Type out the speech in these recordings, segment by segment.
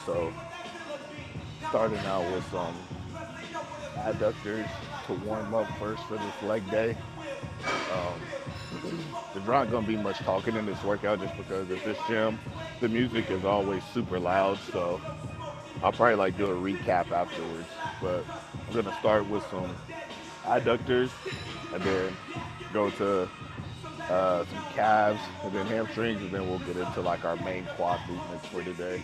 So starting out with some adductors to warm up first for this leg day. There's not gonna be much talking in this workout just because at this gym, the music is always super loud. So I'll probably like do a recap afterwards. But I'm gonna start with some adductors and then go to some calves and then hamstrings and then we'll get into like our main quad movements for today.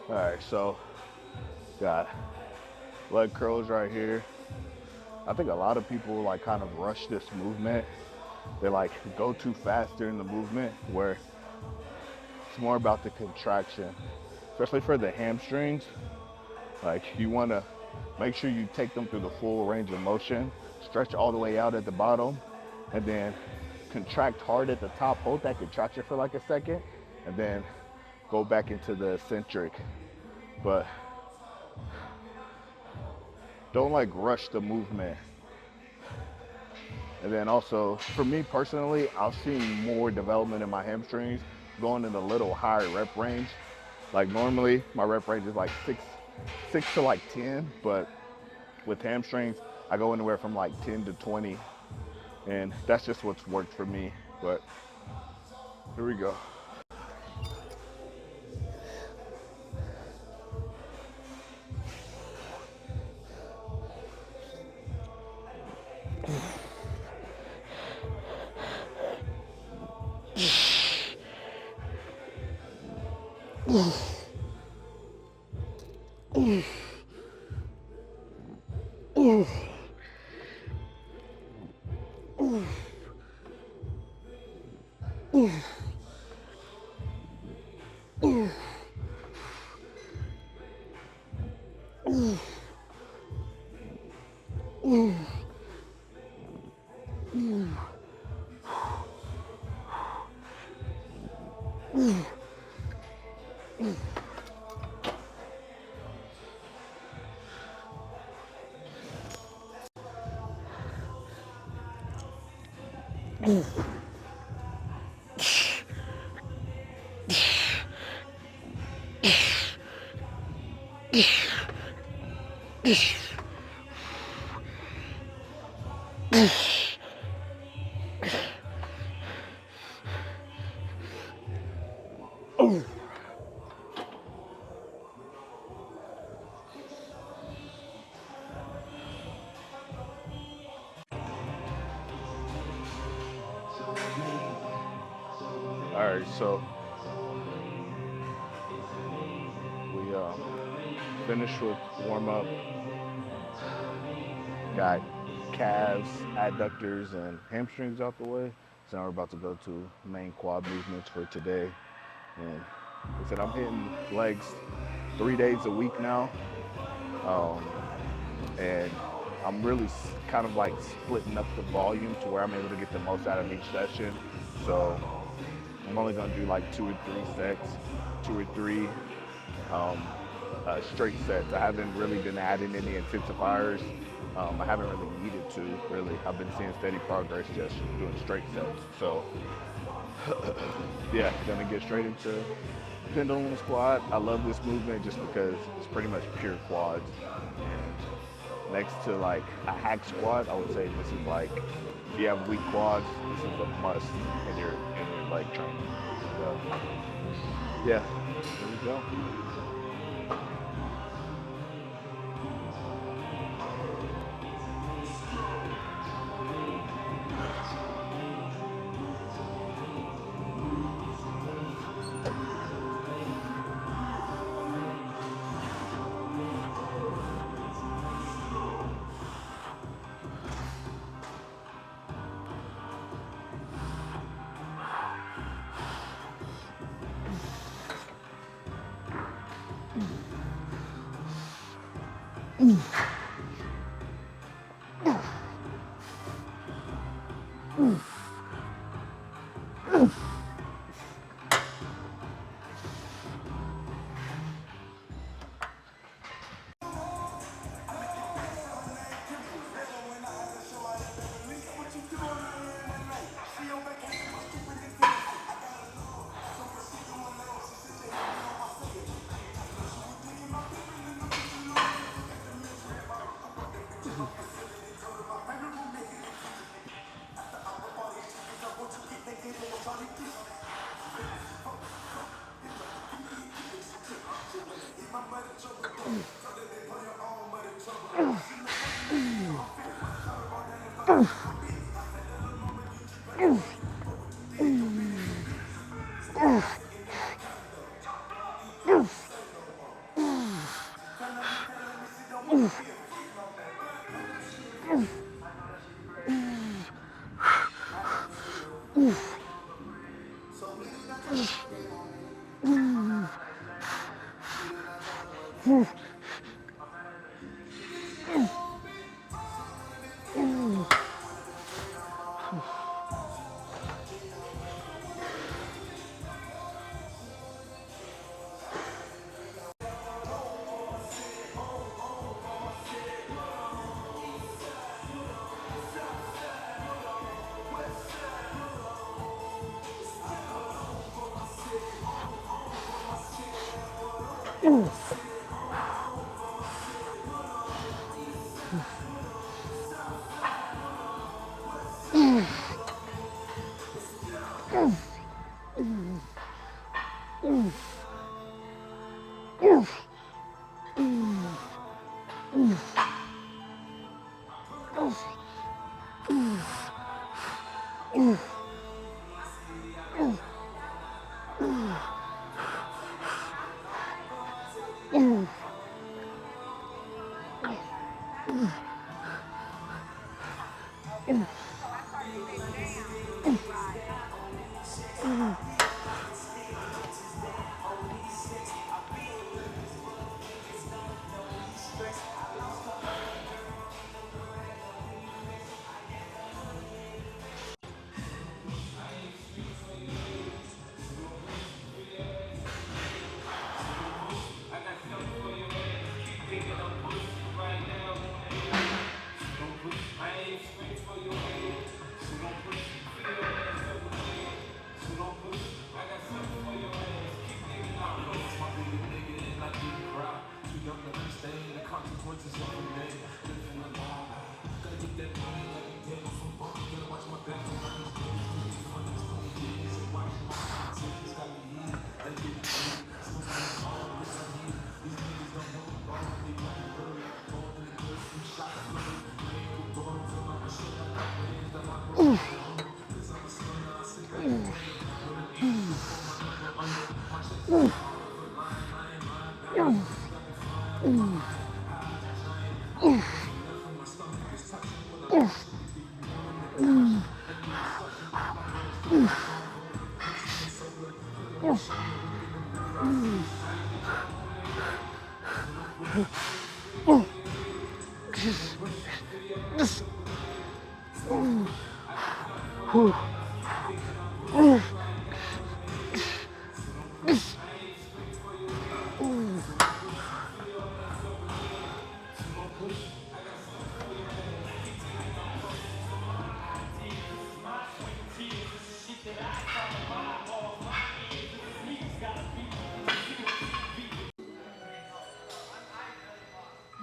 All right, so got leg curls right here. I think a lot of people like kind of rush this movement. They like go too fast during the movement where it's more about the contraction, especially for the hamstrings. Like you want to make sure you take them through the full range of motion, stretch all the way out at the bottom, and then contract hard at the top, hold that contraction for like a second, and then go back into the eccentric. But don't like rush the movement. And then also, for me personally, I've seen more development in my hamstrings going in a little higher rep range. Like normally, my rep range is like six to like 10, but with hamstrings, I go anywhere from like 10 to 20, and that's just what's worked for me. But here we go. All right, so we finished with warm up. Got calves, adductors, and hamstrings out the way. So now we're about to go to main quad movements for today. And like I said, I'm hitting legs 3 days a week now. Um, and I'm really kind of like splitting up the volume to where I'm able to get the most out of each session. So I'm only gonna do like 2 or 3 sets, 2 or 3 um, straight sets. I haven't really been adding any intensifiers. I haven't really needed to, really. I've been seeing steady progress just doing straight sets. So yeah, gonna get straight into pendulum squat. I love this movement just because it's pretty much pure quads. And next to like a hack squat, I would say this is like, if you have weak quads, this is a must in your leg training. So yeah, there we go.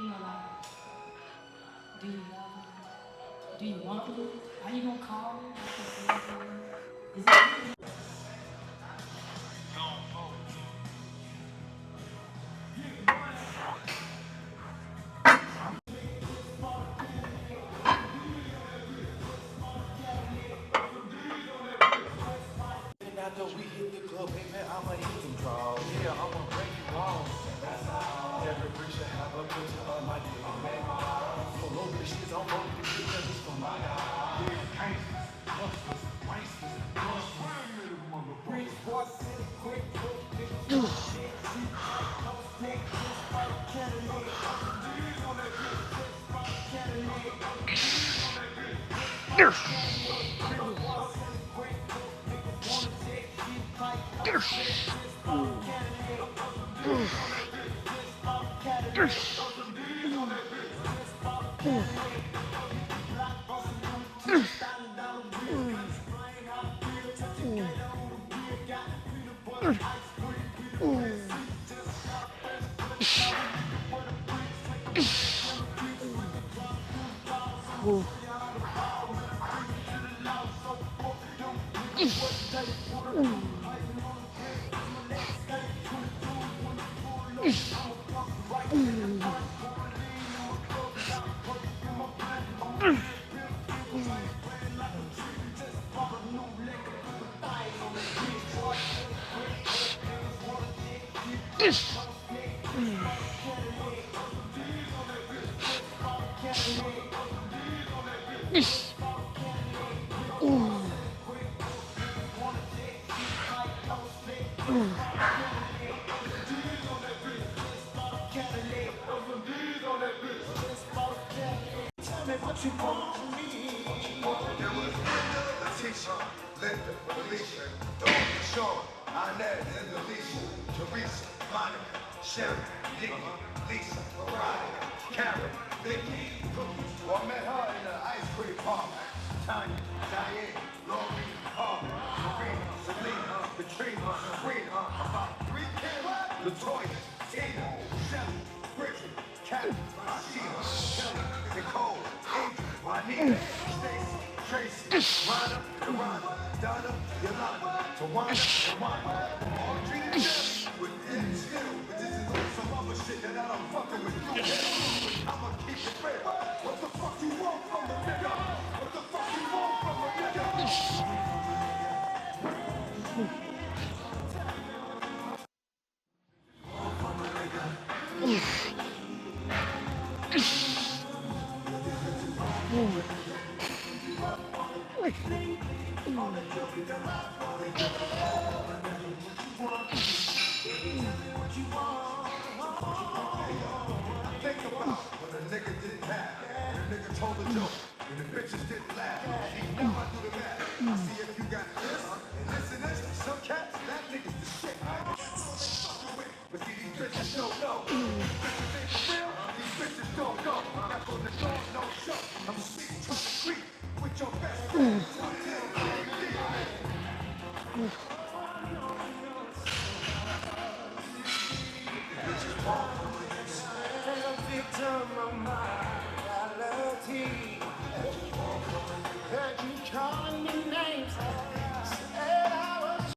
You know, like, do you love me? Do you want to do it? Are you gonna call me? Is it After we hit the club, hey man, I'ma hit them draws. Yeah, I'ma break you off. Every bitch should have a picture of my dick, man. For low bitches, I'm rolling the shit cause it's for my guy. Yeah, gangsters, hustlers, wanksters, hustlers. Rich boys, quick, Linda, Alicia, Dawn, Sean, Inez, and Alicia, Teresa, Monica, Sharon, Nikki, Lisa, Veronica, Karen, Vicky, Cookie. I met her in the ice cream parlor. Tanya, Diane, Laurie, Carmen, Marina, Selena, Katrina, Serena, about 3 kids, Latoya, Tina, Shelly, Bridget, Kathy, Sheila, Kelly, Nicole, Angel, Juanita, Stacy, Tracy, Rhonda, Yolanda, Donna, Yolanda, Tawana, all treated them with skill. But this is some other shit that I don't fucking with you. I'ma keep it fair. What the fuck you want from a nigga? What the fuck you want from a nigga? Think about when a nigga didn't have, and a nigga told a joke, and the bitches didn't laugh. Now I do the math. I see if you got this, and this. Some cats, that nigga's the shit. But see, these bitches don't know. These bitches ain't real, these bitches don't know. That's on the dog, no show. I'm sweet, trying to creep with your best friend. Victim. reality. Heard you calling me names. Said I was.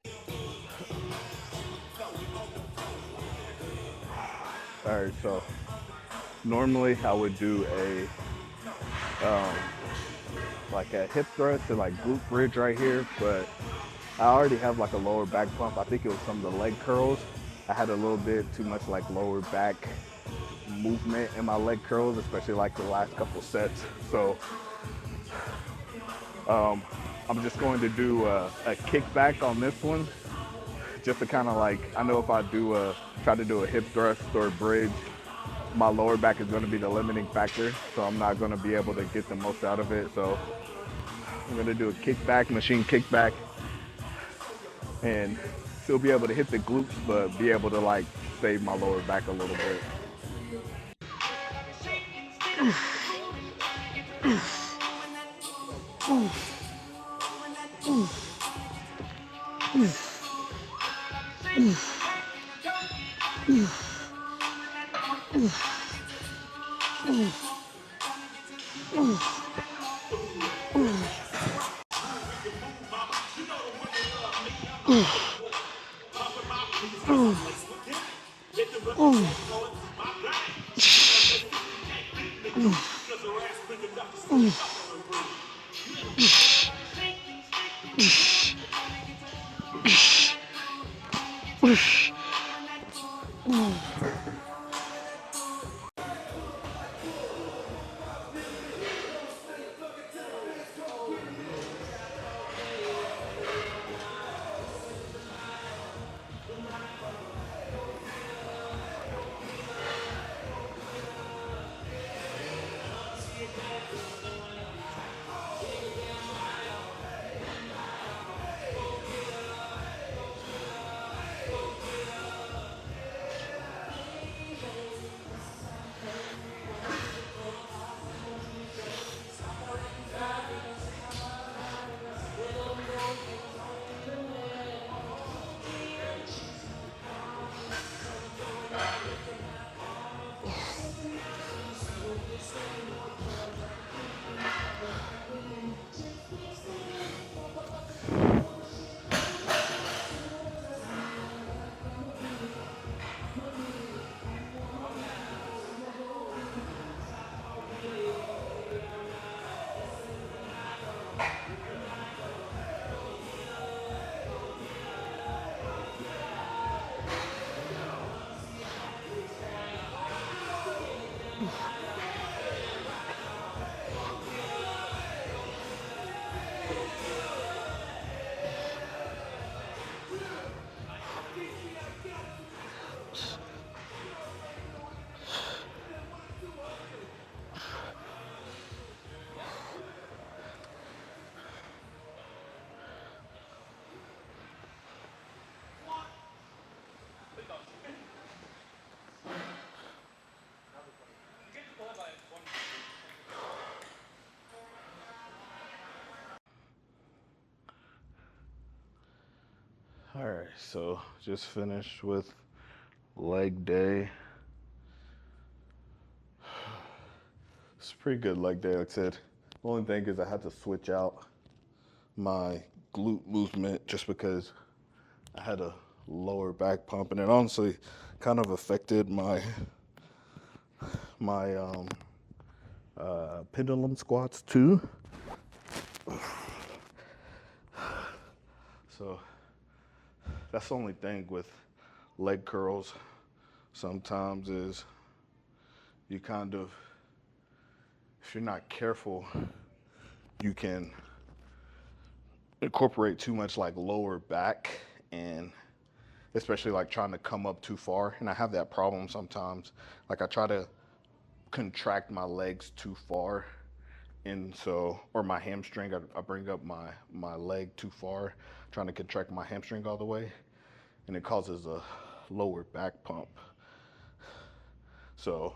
All right, so normally I would do like a hip thrust and like glute bridge right here, but I already have like a lower back pump. I think it was some of the leg curls. I had a little bit too much like lower back movement in my leg curls, especially like the last couple sets. So I'm just going to do a kickback on this one, just to kind of like, I know if I do try to do a hip thrust or a bridge, my lower back is going to be the limiting factor, so I'm not going to be able to get the most out of it. So I'm going to do a kickback, machine kickback, and still be able to hit the glutes, but be able to like save my lower back a little bit. All right, so just finished with leg day. It's a pretty good leg day, like I said. The only thing is I had to switch out my glute movement just because I had a lower back pump, and it honestly kind of affected my pendulum squats too. So that's the only thing with leg curls sometimes is you kind of, if you're not careful, you can incorporate too much like lower back, and especially like trying to come up too far. And I have that problem sometimes. Like I try to contract my legs too far, and so, or my hamstring, I bring up my leg too far, trying to contract my hamstring all the way, and it causes a lower back pump. So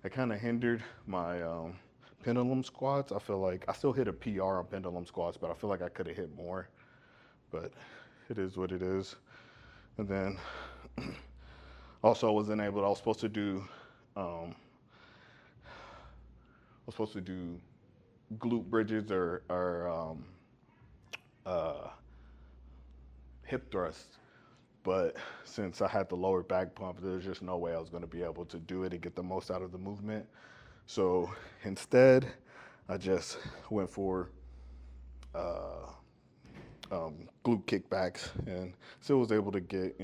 it kind of hindered my pendulum squats. I feel like I still hit a PR on pendulum squats, but I feel like I could have hit more. But it is what it is. And then also I was supposed to do was supposed to do glute bridges or uh, hip thrusts, but since I had the lower back pump, there was just no way I was going to be able to do it and get the most out of the movement. So instead, I just went for uh, glute kickbacks and still was able to get,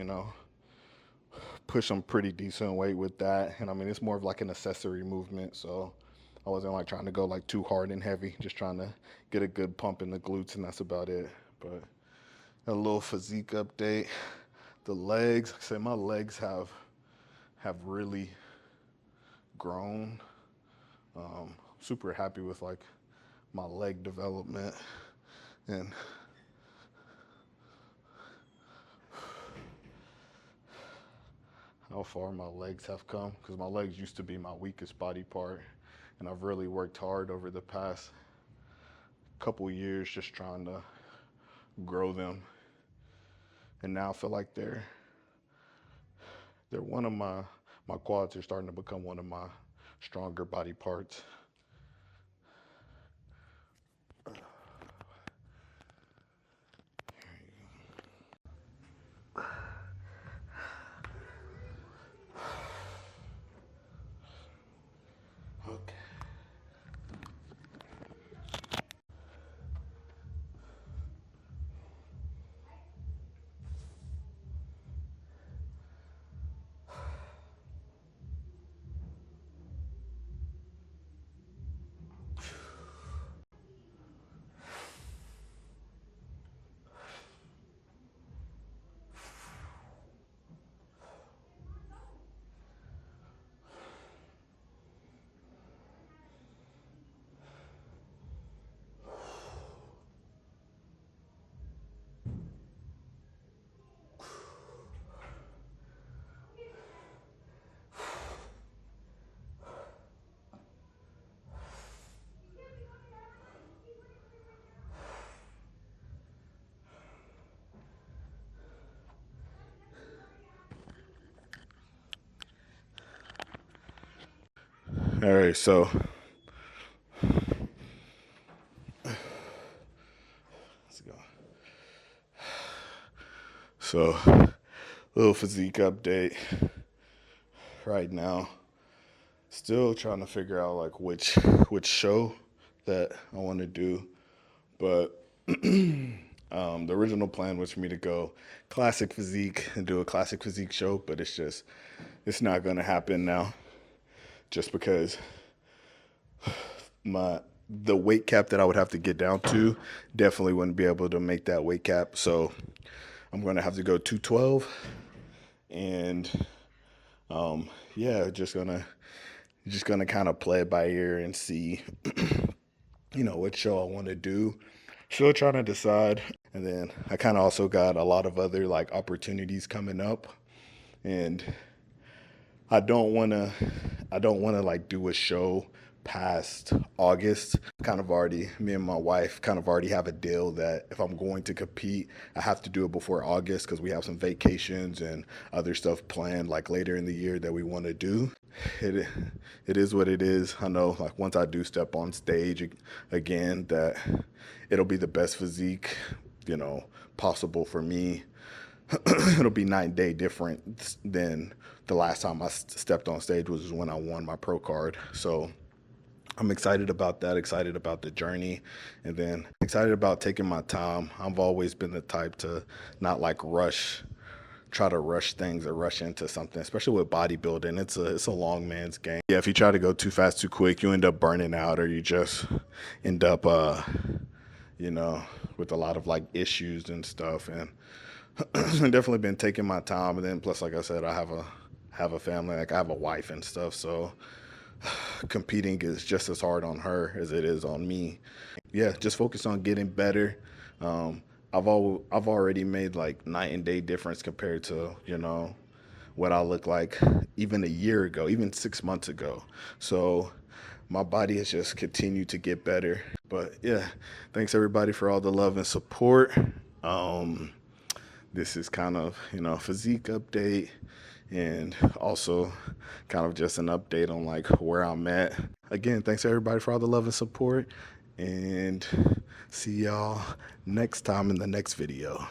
push some pretty decent weight with that. And I mean, it's more of like an accessory movement. So I wasn't like trying to go like too hard and heavy, just trying to get a good pump in the glutes, and that's about it. But a little physique update. The legs, like I said, my legs have really grown. Super happy with like my leg development and how far my legs have come, because my legs used to be my weakest body part, and I've really worked hard over the past couple years just trying to grow them, and now I feel like they're one of my quads are starting to become one of my stronger body parts. Okay. All right, so let's go. So, little physique update right now. Still trying to figure out like which show that I want to do, but the original plan was for me to go classic physique and do a classic physique show, but it's not going to happen now, just because the weight cap that I would have to get down to definitely wouldn't be able to make that weight cap. So I'm going to have to go 212, and yeah, just gonna kind of play it by ear and see, what show I want to do. Still trying to decide. And then I kind of also got a lot of other like opportunities coming up, and I don't want to like do a show past August. Me and my wife kind of already have a deal that if I'm going to compete, I have to do it before August, because we have some vacations and other stuff planned like later in the year that we want to do. It is what it is. I know like once I do step on stage again, that it'll be the best physique, possible for me. It'll be night and day different than the last time I stepped on stage, was when I won my pro card. So I'm excited about that, excited about the journey, and then excited about taking my time. I've always been the type to not like try to rush things or rush into something, especially with bodybuilding. It's a long man's game. Yeah, if you try to go too fast, too quick, you end up burning out, or you just end up, with a lot of like issues and stuff. And I've definitely been taking my time. And then plus, like I said, I have a family, like I have a wife and stuff. So competing is just as hard on her as it is on me. Yeah, just focus on getting better. I've already made like night and day difference compared to, what I look like even a year ago, even 6 months ago. So my body has just continued to get better. But yeah, thanks everybody for all the love and support. This is kind of, physique update. and also kind of just an update on like where I'm at. Again, thanks everybody for all the love and support, and see y'all next time in the next video.